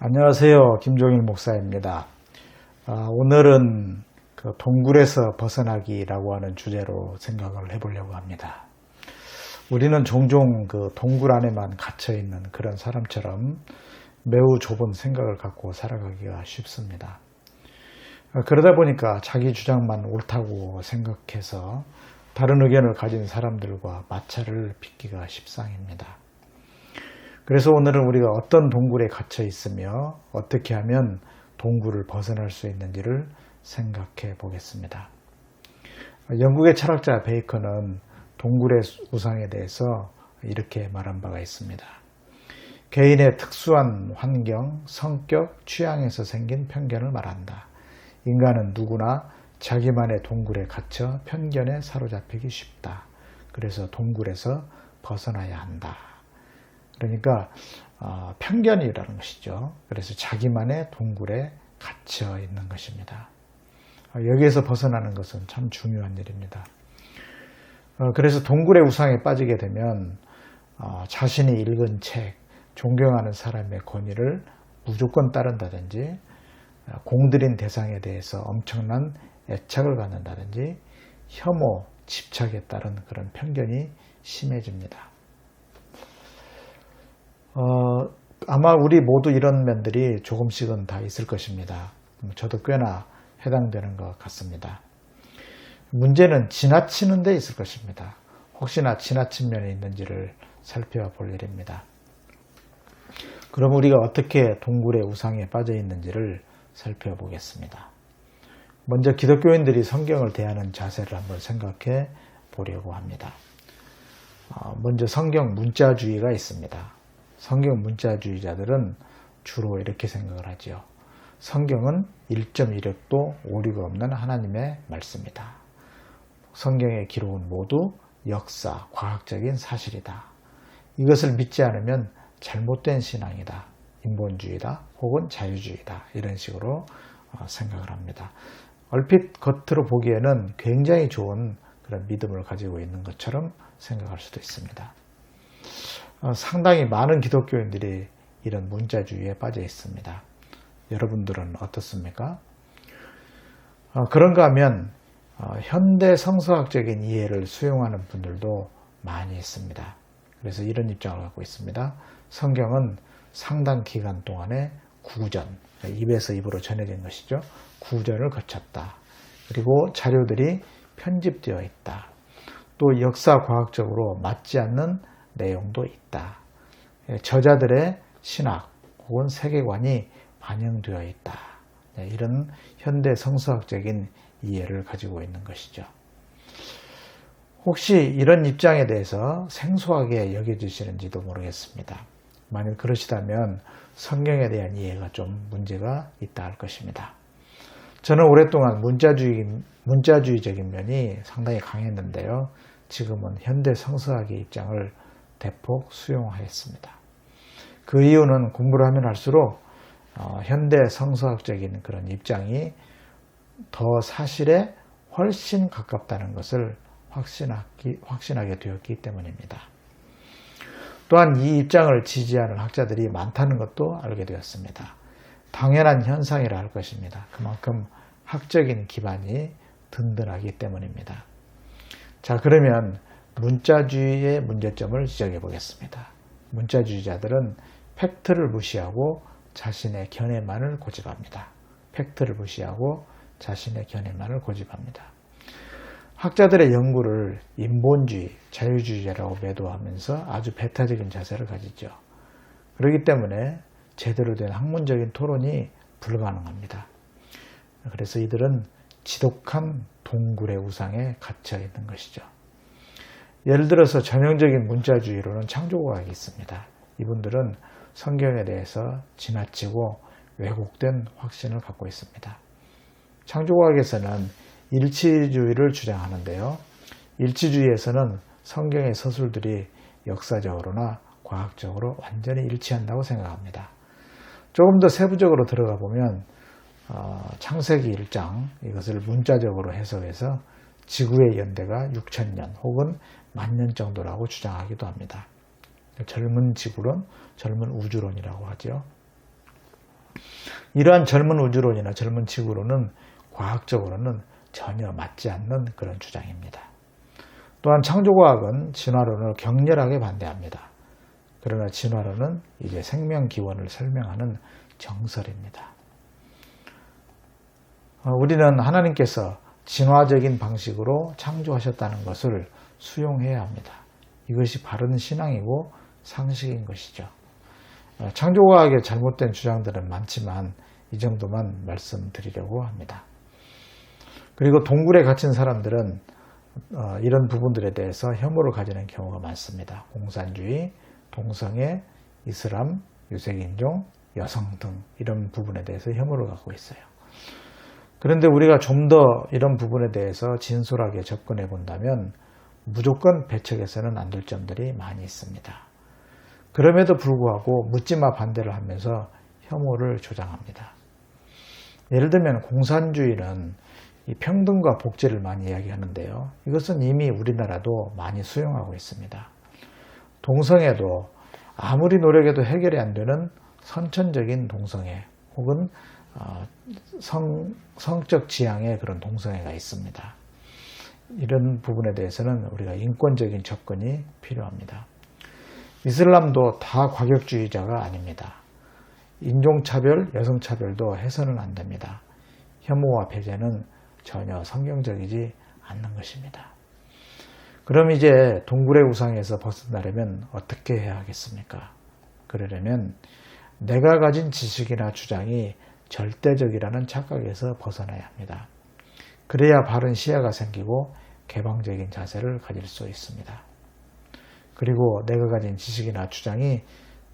안녕하세요. 김종일 목사입니다. 오늘은 동굴에서 벗어나기라고 하는 주제로 생각을 해보려고 합니다. 우리는 종종 동굴 안에만 갇혀있는 그런 사람처럼 매우 좁은 생각을 갖고 살아가기가 쉽습니다. 그러다 보니까 자기 주장만 옳다고 생각해서 다른 의견을 가진 사람들과 마찰을 빚기가 십상입니다. 그래서 오늘은 우리가 어떤 동굴에 갇혀 있으며 어떻게 하면 동굴을 벗어날 수 있는지를 생각해 보겠습니다. 영국의 철학자 베이컨은 동굴의 우상에 대해서 이렇게 말한 바가 있습니다. 개인의 특수한 환경, 성격, 취향에서 생긴 편견을 말한다. 인간은 누구나 자기만의 동굴에 갇혀 편견에 사로잡히기 쉽다. 그래서 동굴에서 벗어나야 한다. 그러니까 편견이라는 것이죠. 그래서 자기만의 동굴에 갇혀 있는 것입니다. 여기에서 벗어나는 것은 참 중요한 일입니다. 그래서 동굴의 우상에 빠지게 되면 자신이 읽은 책, 존경하는 사람의 권위를 무조건 따른다든지 공들인 대상에 대해서 엄청난 애착을 갖는다든지 혐오, 집착에 따른 그런 편견이 심해집니다. 아마 우리 모두 이런 면들이 조금씩은 다 있을 것입니다. 저도 꽤나 해당되는 것 같습니다. 문제는 지나치는 데 있을 것입니다. 혹시나 지나친 면이 있는지를 살펴볼 일입니다. 그럼 우리가 어떻게 동굴의 우상에 빠져 있는지를 살펴보겠습니다. 먼저 기독교인들이 성경을 대하는 자세를 한번 생각해 보려고 합니다. 먼저 성경 문자주의가 있습니다. 성경 문자주의자들은 주로 이렇게 생각을 하죠. 성경은 1.1획도 오류가 없는 하나님의 말씀이다. 성경의 기록은 모두 역사, 과학적인 사실이다. 이것을 믿지 않으면 잘못된 신앙이다. 인본주의다. 혹은 자유주의다. 이런 식으로 생각을 합니다. 얼핏 겉으로 보기에는 굉장히 좋은 그런 믿음을 가지고 있는 것처럼 생각할 수도 있습니다. 상당히 많은 기독교인들이 이런 문자주의에 빠져 있습니다. 여러분들은 어떻습니까? 그런가 하면 현대 성서학적인 이해를 수용하는 분들도 많이 있습니다. 그래서 이런 입장을 갖고 있습니다. 성경은 상당 기간 동안에 구전, 입에서 입으로 전해진 것이죠. 구전을 거쳤다. 그리고 자료들이 편집되어 있다. 또 역사과학적으로 맞지 않는 내용도 있다. 저자들의 신학 혹은 세계관이 반영되어 있다. 이런 현대 성서학적인 이해를 가지고 있는 것이죠. 혹시 이런 입장에 대해서 생소하게 여겨지시는지도 모르겠습니다. 만약 그러시다면 성경에 대한 이해가 좀 문제가 있다 할 것입니다. 저는 오랫동안 문자주의적인 면이 상당히 강했는데요. 지금은 현대 성서학의 입장을 대폭 수용하였습니다. 그 이유는 공부를 하면 할수록 현대 성서학적인 그런 입장이 더 사실에 훨씬 가깝다는 것을 확신하게 되었기 때문입니다. 또한 이 입장을 지지하는 학자들이 많다는 것도 알게 되었습니다. 당연한 현상이라 할 것입니다. 그만큼 학적인 기반이 든든하기 때문입니다. 자, 그러면 문자주의의 문제점을 지적해 보겠습니다. 문자주의자들은 팩트를 무시하고 자신의 견해만을 고집합니다. 팩트를 무시하고 자신의 견해만을 고집합니다. 학자들의 연구를 인본주의, 자유주의자라고 매도하면서 아주 배타적인 자세를 가지죠. 그렇기 때문에 제대로 된 학문적인 토론이 불가능합니다. 그래서 이들은 지독한 동굴의 우상에 갇혀 있는 것이죠. 예를 들어서 전형적인 문자주의로는 창조과학이 있습니다. 이분들은 성경에 대해서 지나치고 왜곡된 확신을 갖고 있습니다. 창조과학에서는 일치주의를 주장하는데요. 일치주의에서는 성경의 서술들이 역사적으로나 과학적으로 완전히 일치한다고 생각합니다. 조금 더 세부적으로 들어가 보면 창세기 1장 이것을 문자적으로 해석해서 지구의 연대가 6,000년 혹은 10,000년 정도라고 주장하기도 합니다. 젊은 지구론, 젊은 우주론이라고 하죠. 이러한 젊은 우주론이나 젊은 지구론은 과학적으로는 전혀 맞지 않는 그런 주장입니다. 또한 창조과학은 진화론을 격렬하게 반대합니다. 그러나 진화론은 이제 생명 기원을 설명하는 정설입니다. 우리는 하나님께서 진화적인 방식으로 창조하셨다는 것을 수용해야 합니다. 이것이 바른 신앙이고 상식인 것이죠. 창조과학의 잘못된 주장들은 많지만 이 정도만 말씀드리려고 합니다. 그리고 동굴에 갇힌 사람들은 이런 부분들에 대해서 혐오를 가지는 경우가 많습니다. 공산주의, 동성애, 이슬람, 유색인종, 여성 등 이런 부분에 대해서 혐오를 갖고 있어요. 그런데 우리가 좀 더 이런 부분에 대해서 진솔하게 접근해 본다면 무조건 배척해서는 안 될 점들이 많이 있습니다. 그럼에도 불구하고 묻지마 반대를 하면서 혐오를 조장합니다. 예를 들면 공산주의는 이 평등과 복지를 많이 이야기하는데요. 이것은 이미 우리나라도 많이 수용하고 있습니다. 동성애도 아무리 노력해도 해결이 안 되는 선천적인 동성애 혹은 성적 지향의 그런 동성애가 있습니다. 이런 부분에 대해서는 우리가 인권적인 접근이 필요합니다. 이슬람도 다 과격주의자가 아닙니다. 인종차별, 여성차별도 해서는 안 됩니다. 혐오와 배제는 전혀 성경적이지 않는 것입니다. 그럼 이제 동굴의 우상에서 벗어나려면 어떻게 해야 하겠습니까? 그러려면 내가 가진 지식이나 주장이 절대적이라는 착각에서 벗어나야 합니다. 그래야 바른 시야가 생기고 개방적인 자세를 가질 수 있습니다. 그리고 내가 가진 지식이나 주장이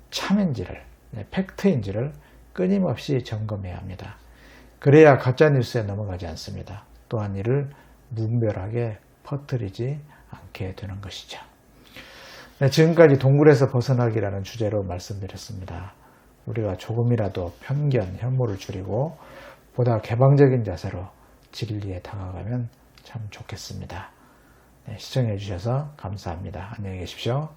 참인지를, 팩트인지를 끊임없이 점검해야 합니다. 그래야 가짜뉴스에 넘어가지 않습니다. 또한 이를 무분별하게 퍼뜨리지 않게 되는 것이죠. 지금까지 동굴에서 벗어나기라는 주제로 말씀드렸습니다. 우리가 조금이라도 편견, 혐오를 줄이고 보다 개방적인 자세로 진리에 다가가면 참 좋겠습니다. 시청해 주셔서 감사합니다. 안녕히 계십시오.